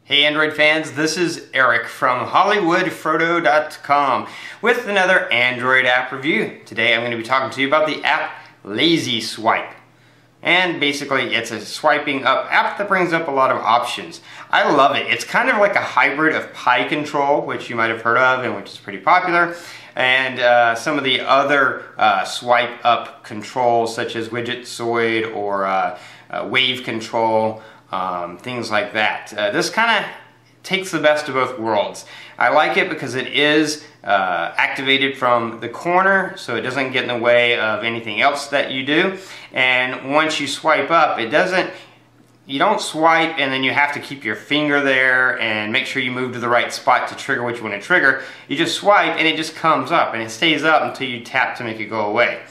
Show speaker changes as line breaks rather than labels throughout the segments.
Hey Android fans, this is Eric from hollywoodfrodo.com with another Android app review. Today I'm going to be talking to you about the app Lazy Swipe. And basically it's a swiping up app that brings up a lot of options. I love it. It's kind of like a hybrid of Pi Control, which you might have heard of and which is pretty popular, and some of the other swipe up controls such as Widgetzoid or Wave Control. Things like that. This kind of takes the best of both worlds. I like it because it is activated from the corner, so it doesn't get in the way of anything else that you do. And once you swipe up, you don't swipe and then you have to keep your finger there and make sure you move to the right spot to trigger what you want to trigger. You just swipe and it just comes up, and it stays up until you tap to make it go away,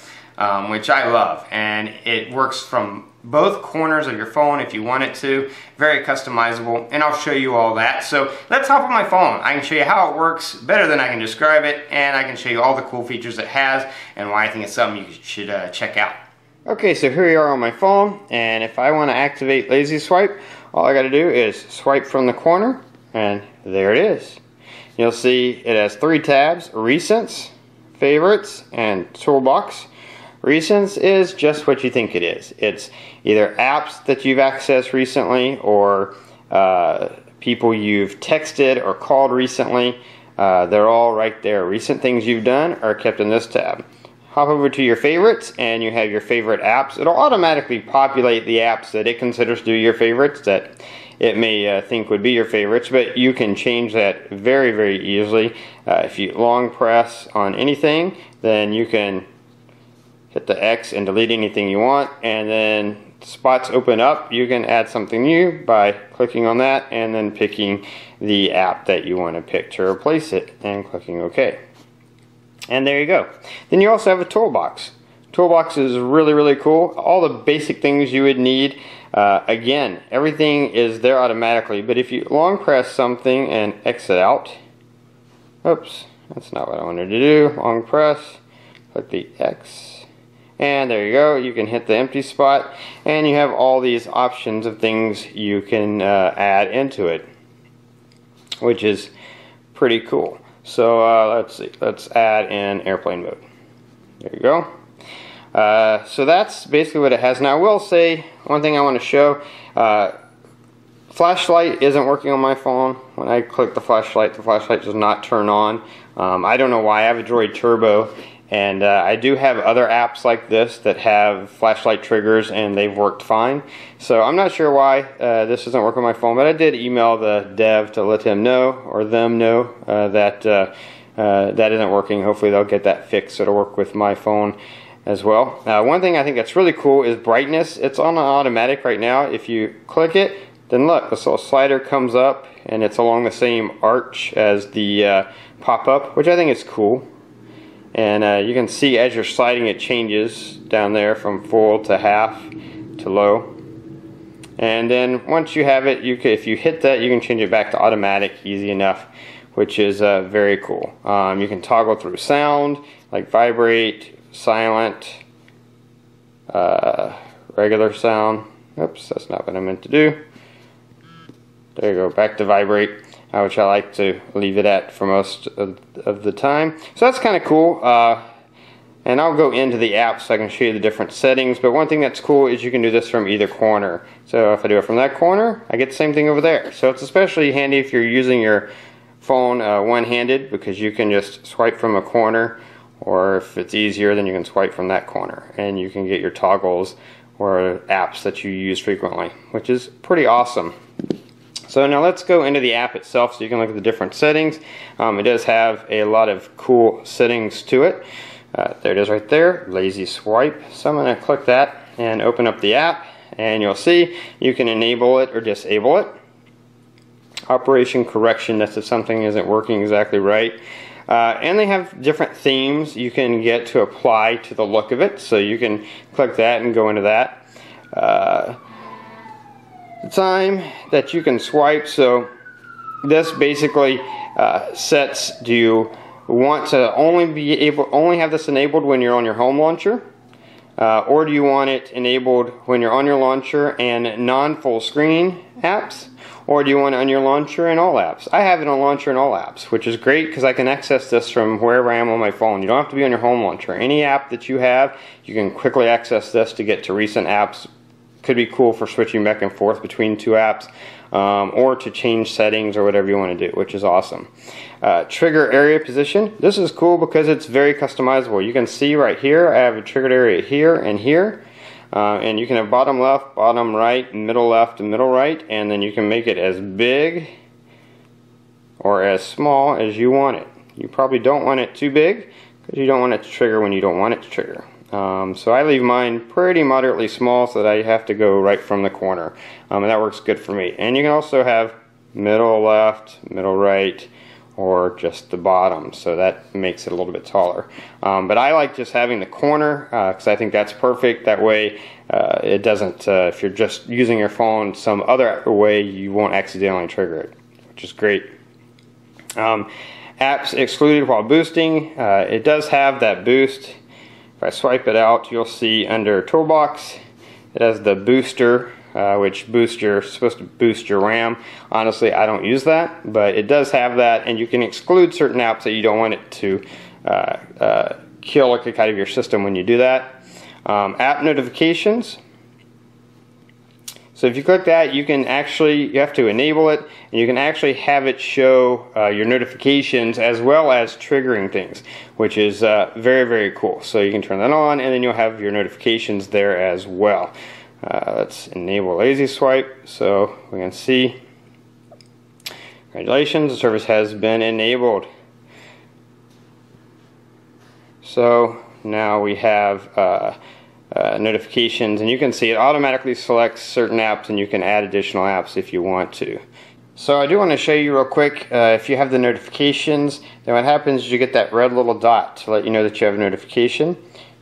which I love. And it works from both corners of your phone if you want it to. Very customizable, and I'll show you all that. So let's hop on my phone. I can show you how it works better than I can describe it, and I can show you all the cool features it has and why I think it's something you should check out. Okay, so here we are on my phone, and if I want to activate Lazy Swipe, all I got to do is swipe from the corner, and there it is. You'll see it has 3 tabs: Recents, Favorites, and Toolbox. Recents is just what you think it is. It's either apps that you've accessed recently or people you've texted or called recently. They're all right there. Recent things you've done are kept in this tab. Hop over to your favorites and you have your favorite apps. It'll automatically populate the apps that it considers to be your favorites, that it may think would be your favorites, but you can change that very, very easily. If you long press on anything, then you can hit the X and delete anything you want, and then spots open up. You can add something new by clicking on that and then picking the app that you want to pick to replace it and clicking OK. And there you go. Then you also have a toolbox. Toolbox is really, really cool. All the basic things you would need. Again, everything is there automatically, but if you long press something and exit out, oops, that's not what I wanted to do. Long press, click the X, and there you go. You can hit the empty spot, and you have all these options of things you can add into it, which is pretty cool. So let's see. Let's add in airplane mode. There you go. So that's basically what it has. Now I will say one thing I want to show. Flashlight isn't working on my phone. When I click the flashlight does not turn on. I don't know why. I have a Droid Turbo, and I do have other apps like this that have flashlight triggers, and they've worked fine. So I'm not sure why this doesn't work on my phone, but I did email the dev to let him know, or them know, that that isn't working. Hopefully they'll get that fixed so it'll work with my phone as well. One thing I think that's really cool is brightness. It's on automatic right now. If you click it, then look, this little slider comes up, and it's along the same arch as the pop-up, which I think is cool. And you can see as you're sliding it changes down there from full to half to low. And then once you have it, if you hit that, you can change it back to automatic easy enough, which is very cool. You can toggle through sound, like vibrate, silent, regular sound. Oops, that's not what I meant to do. There you go, back to vibrate, which I like to leave it at for most of the time. So that's kind of cool. And I'll go into the app so I can show you the different settings. But one thing that's cool is you can do this from either corner. So if I do it from that corner, I get the same thing over there. So it's especially handy if you're using your phone one-handed, because you can just swipe from a corner, or if it's easier, then you can swipe from that corner. And you can get your toggles or apps that you use frequently, which is pretty awesome. So now let's go into the app itself so you can look at the different settings. It does have a lot of cool settings to it. There it is right there, Lazy Swipe. So I'm going to click that and open up the app, and you'll see you can enable it or disable it. Operation correction, that's if something isn't working exactly right. And they have different themes you can get to apply to the look of it, so you can click that and go into that. The time that you can swipe, so this basically sets, do you want to only have this enabled when you're on your home launcher? Or do you want it enabled when you're on your launcher and non-full screen apps? Or do you want it on your launcher and all apps? I have it on launcher and all apps, which is great because I can access this from wherever I am on my phone. You don't have to be on your home launcher. Any app that you have, you can quickly access this to get to recent apps. Could be cool for switching back and forth between two apps, or to change settings or whatever you want to do, which is awesome. Trigger area position. This is cool because it's very customizable. You can see right here I have a triggered area here and here, and you can have bottom left, bottom right, middle left, and middle right, and then you can make it as big or as small as you want it. You probably don't want it too big because you don't want it to trigger when you don't want it to trigger. So I leave mine pretty moderately small so that I have to go right from the corner, and that works good for me. And you can also have middle left, middle right, or just the bottom, so that makes it a little bit taller. But I like just having the corner because I think that's perfect. That way it doesn't, if you're just using your phone some other way, you won't accidentally trigger it, which is great. Apps excluded while boosting. It does have that boost. If I swipe it out, you'll see under Toolbox, it has the booster, which supposed to boost your RAM. Honestly, I don't use that, but it does have that, and you can exclude certain apps that you don't want it to kill or kick out of your system when you do that. App notifications. So if you click that, you have to enable it, and you can actually have it show your notifications as well as triggering things, which is very, very cool. So you can turn that on, and then you'll have your notifications there as well. Let's enable lazy swipe so we can see. Congratulations, the service has been enabled. So now we have notifications, and you can see it automatically selects certain apps, and you can add additional apps if you want to. So I do want to show you real quick, if you have the notifications, then what happens is you get that red little dot to let you know that you have a notification.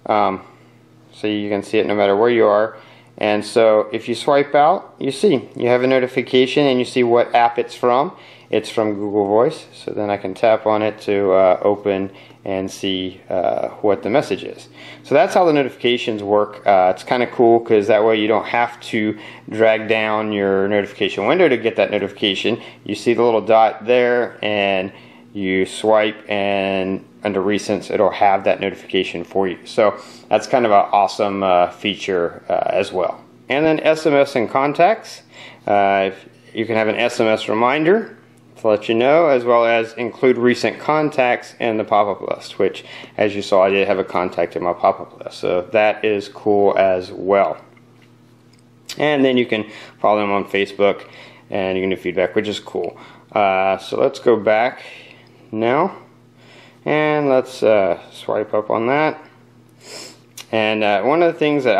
So you can see it no matter where you are. And so if you swipe out, you see you have a notification, and you see what app it's from. It's from Google Voice, so then I can tap on it to open and see what the message is. So that's how the notifications work. It's kind of cool because that way you don't have to drag down your notification window to get that notification. You see the little dot there, and you swipe, and under recents it'll have that notification for you. So that's kind of an awesome feature as well. And then SMS and contacts. You can have an SMS reminder to let you know, as well as include recent contacts in the pop-up list, which, as you saw, I did have a contact in my pop-up list, so that is cool as well. And then you can follow them on Facebook, and you can do feedback, which is cool. So let's go back now, and let's swipe up on that. And one of the things that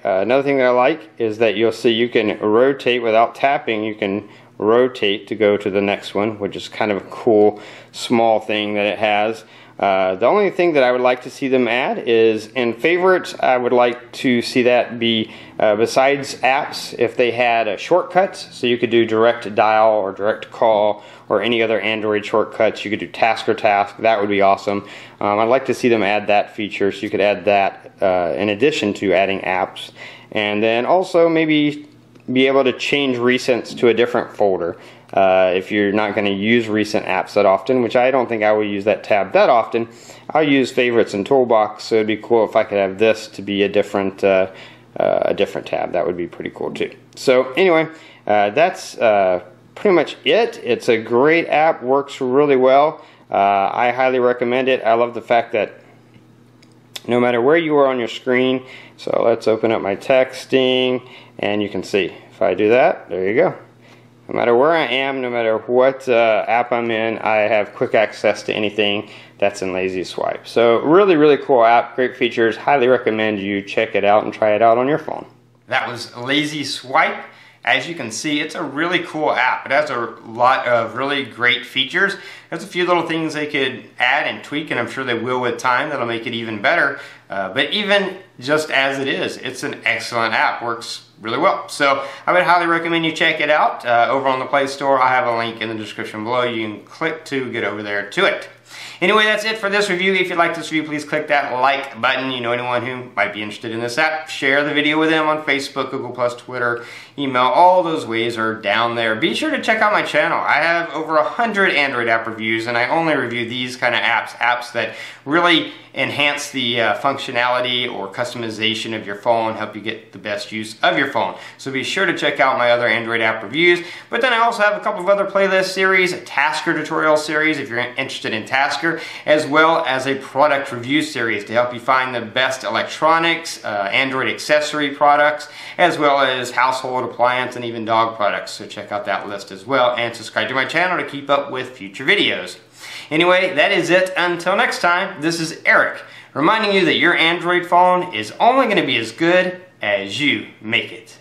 another thing that I like is that you'll see you can rotate without tapping. You can rotate to go to the next one, which is kind of a cool small thing that it has. The only thing that I would like to see them add is in favorites. I would like to see that be besides apps, if they had shortcuts, so you could do direct dial or direct call or any other Android shortcuts. You could do task or task. That would be awesome. I'd like to see them add that feature, so you could add that in addition to adding apps, and then also maybe be able to change recents to a different folder. If you're not going to use recent apps that often, which I don't think I will use that tab that often, I'll use favorites and toolbox, so it'd be cool if I could have this to be a different tab. That would be pretty cool too. So anyway, that's pretty much it. It's a great app, works really well. I highly recommend it. I love the fact that no matter where you are on your screen, so let's open up my texting, and you can see if I do that, there you go. No matter where I am, no matter what app I'm in, I have quick access to anything that's in Lazy Swipe. So really, really cool app, great features. Highly recommend you check it out and try it out on your phone. That was Lazy Swipe. As you can see, it's a really cool app. It has a lot of really great features. There's a few little things they could add and tweak, and I'm sure they will with time. That'll make it even better. But even just as it is, it's an excellent app. Works really well. So I would highly recommend you check it out over on the Play Store. I have a link in the description below. You can click to get over there to it. Anyway, that's it for this review. If you like this review, please click that like button. You know anyone who might be interested in this app, share the video with them on Facebook, Google+, Twitter, email. All those ways are down there. Be sure to check out my channel. I have over 100 Android app reviews, and I only review these kind of apps that really enhance the functionality or customization of your phone, help you get the best use of your phone. So be sure to check out my other Android app reviews. But then I also have a couple of other playlist series, a Tasker tutorial series if you're interested in Tasker, as well as a product review series to help you find the best electronics, Android accessory products, as well as household appliance and even dog products. So check out that list as well, and subscribe to my channel to keep up with future videos. Anyway, that is it. Until next time, this is Eric, reminding you that your Android phone is only going to be as good as you make it.